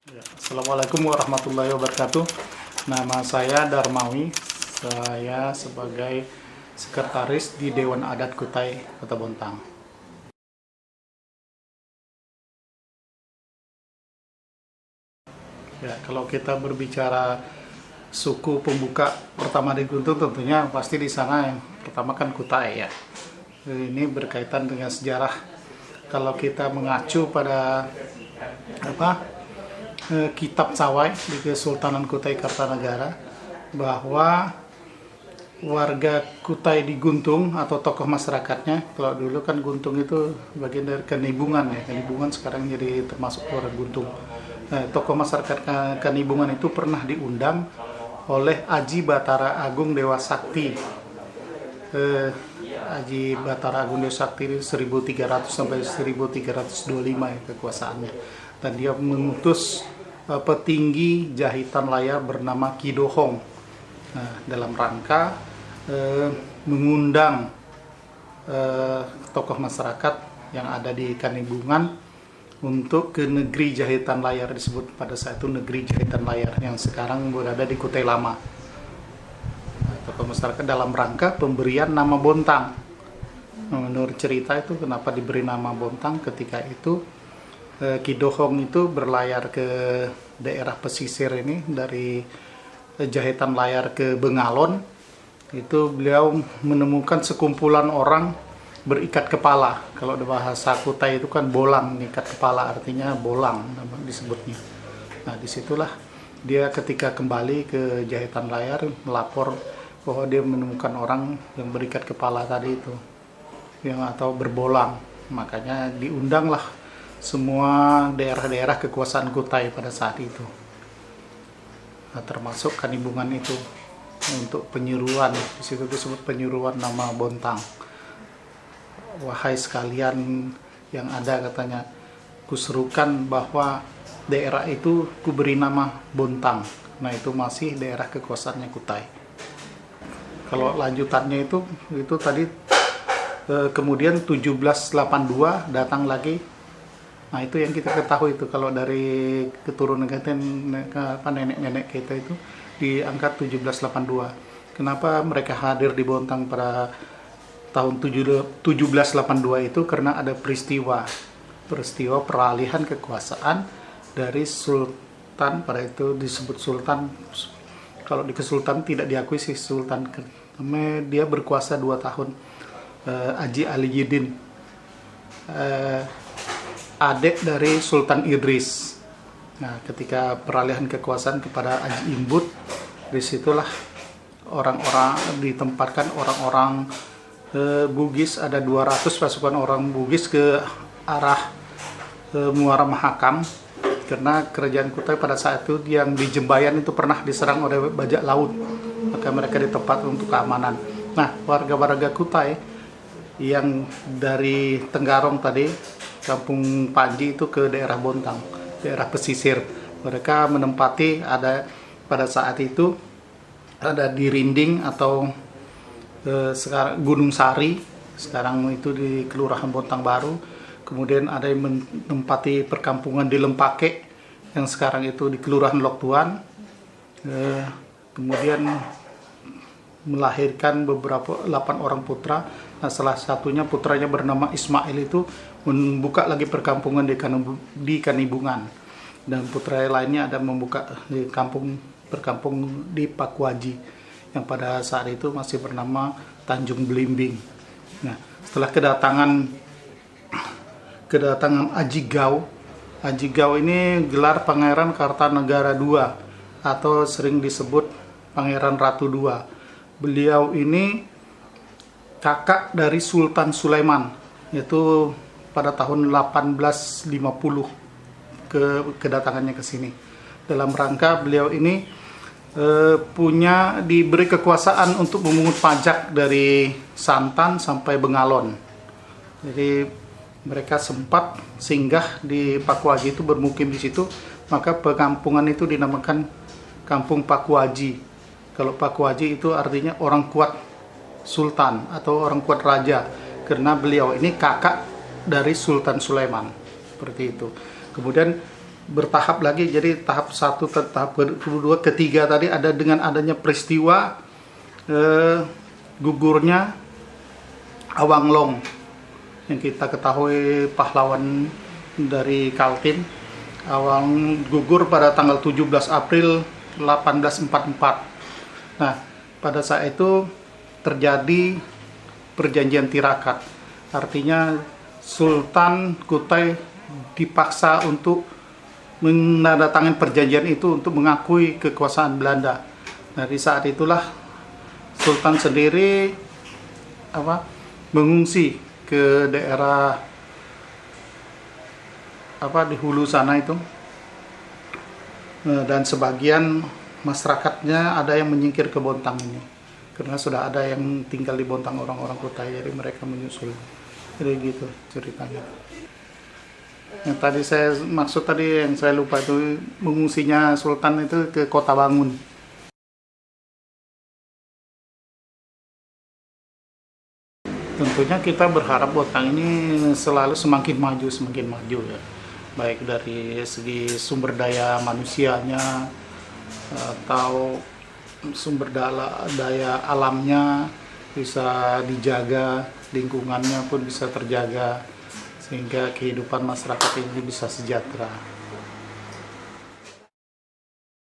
Ya, Assalamualaikum warahmatullahi wabarakatuh. Nama saya Darmawi. Saya sebagai sekretaris di Dewan Adat Kutai Kota Bontang. Ya, kalau kita berbicara suku pembuka pertama di Guntung, tentunya pasti di sana yang pertama kan Kutai ya. Ini berkaitan dengan sejarah. Kalau kita mengacu pada Kitab Sawai di Kesultanan Kutai Kartanegara, bahwa warga Kutai di Guntung atau tokoh masyarakatnya, kalau dulu kan Guntung itu bagian dari Kanibungan ya, Kanibungan sekarang jadi termasuk orang Guntung. Tokoh masyarakat Kanibungan itu pernah diundang oleh Aji Batara Agung Dewa Sakti. Aji Batara Agung Dewa Sakti 1300 sampai 1325 ya kekuasaannya, dan dia mengutus petinggi jahitan layar bernama Kidohong dalam rangka mengundang tokoh masyarakat yang ada di Kanibungan untuk ke negeri jahitan layar, disebut pada saat itu negeri jahitan layar yang sekarang berada di Kutai Lama. Tokoh masyarakat dalam rangka pemberian nama Bontang. Menurut cerita itu kenapa diberi nama Bontang, ketika itu Kidohong itu berlayar ke daerah pesisir ini dari jahitan layar ke Bengalon. Itu beliau menemukan sekumpulan orang berikat kepala. Kalau di bahasa Kutai itu kan bolang, ikat kepala, artinya bolang disebutnya. Nah, disitulah dia ketika kembali ke jahitan layar melapor bahwa dia menemukan orang yang berikat kepala tadi itu, yang atau berbolang. Makanya diundanglah semua daerah-daerah kekuasaan Kutai pada saat itu, nah, termasuk Kanibungan itu, untuk penyeruan. Di situ disebut penyeruan nama Bontang. Wahai sekalian yang ada, katanya, kuserukan bahwa daerah itu kuberi nama Bontang. Nah, itu masih daerah kekuasaannya Kutai. Kalau lanjutannya itu tadi kemudian 1782 datang lagi. Nah, itu yang kita ketahui itu, kalau dari keturunan kita, nenek-nenek kita itu diangkat 1782. Kenapa mereka hadir di Bontang pada tahun 1782 itu? Karena ada peristiwa peralihan kekuasaan dari sultan, pada itu disebut sultan. Kalau di kesultanan tidak diakui si sultan, karena dia berkuasa 2 tahun. Haji Aliyuddin, adik dari Sultan Idris. Nah, ketika peralihan kekuasaan kepada Haji Imbut, disitulah orang-orang ditempatkan, orang-orang Bugis, ada 200 pasukan orang Bugis ke arah Muara Mahakam, karena kerajaan Kutai pada saat itu yang di Jembayan itu pernah diserang oleh bajak laut, maka mereka ditempatkan untuk keamanan. Nah, warga-warga Kutai yang dari Tenggarong tadi, Kampung Panji itu ke daerah Bontang, daerah pesisir, mereka menempati, ada pada saat itu ada di Rinding atau sekarang Gunung Sari, sekarang itu di Kelurahan Bontang Baru. Kemudian ada yang menempati perkampungan di Lempake yang sekarang itu di Kelurahan Loktuan. Kemudian melahirkan beberapa 8 orang putra. Nah, salah satunya putranya bernama Ismail itu membuka lagi perkampungan di Kanibungan, dan putra lainnya ada membuka di perkampung di Pakuaji yang pada saat itu masih bernama Tanjung Belimbing. Nah, setelah kedatangan Aji Gau ini gelar Pangeran Kartanegara II atau sering disebut Pangeran Ratu II. Beliau ini kakak dari Sultan Sulaiman, yaitu pada tahun 1850 kedatangannya ke sini. Dalam rangka beliau ini diberi kekuasaan untuk memungut pajak dari Santan sampai Bengalon. Jadi mereka sempat singgah di Pakuaji itu, bermukim di situ, maka perkampungan itu dinamakan Kampung Pakuaji. Kalau Pakuaji itu artinya orang kuat sultan atau orang kuat raja, karena beliau ini kakak dari Sultan Sulaiman, seperti itu. Kemudian bertahap lagi. Jadi tahap 1, tahap kedua, ketiga tadi ada dengan adanya peristiwa gugurnya Awang Long yang kita ketahui pahlawan dari Kaltim. Awang gugur pada tanggal 17 April 1844. Nah, pada saat itu terjadi perjanjian Tirakat. Artinya Sultan Kutai dipaksa untuk menandatangani perjanjian itu untuk mengakui kekuasaan Belanda. Nah, di saat itulah Sultan sendiri mengungsi ke daerah di hulu sana itu, dan sebagian masyarakatnya ada yang menyingkir ke Bontang ini karena sudah ada yang tinggal di Bontang, orang-orang Kutai, jadi mereka menyusul. Jadi gitu ceritanya. Yang tadi saya maksud tadi yang saya lupa itu, mengungsinya Sultan itu ke Kota Bangun. Tentunya kita berharap Bontang ini selalu semakin maju ya. Baik dari segi sumber daya manusianya atau sumber daya alamnya bisa dijaga, lingkungannya pun bisa terjaga, sehingga kehidupan masyarakat ini bisa sejahtera.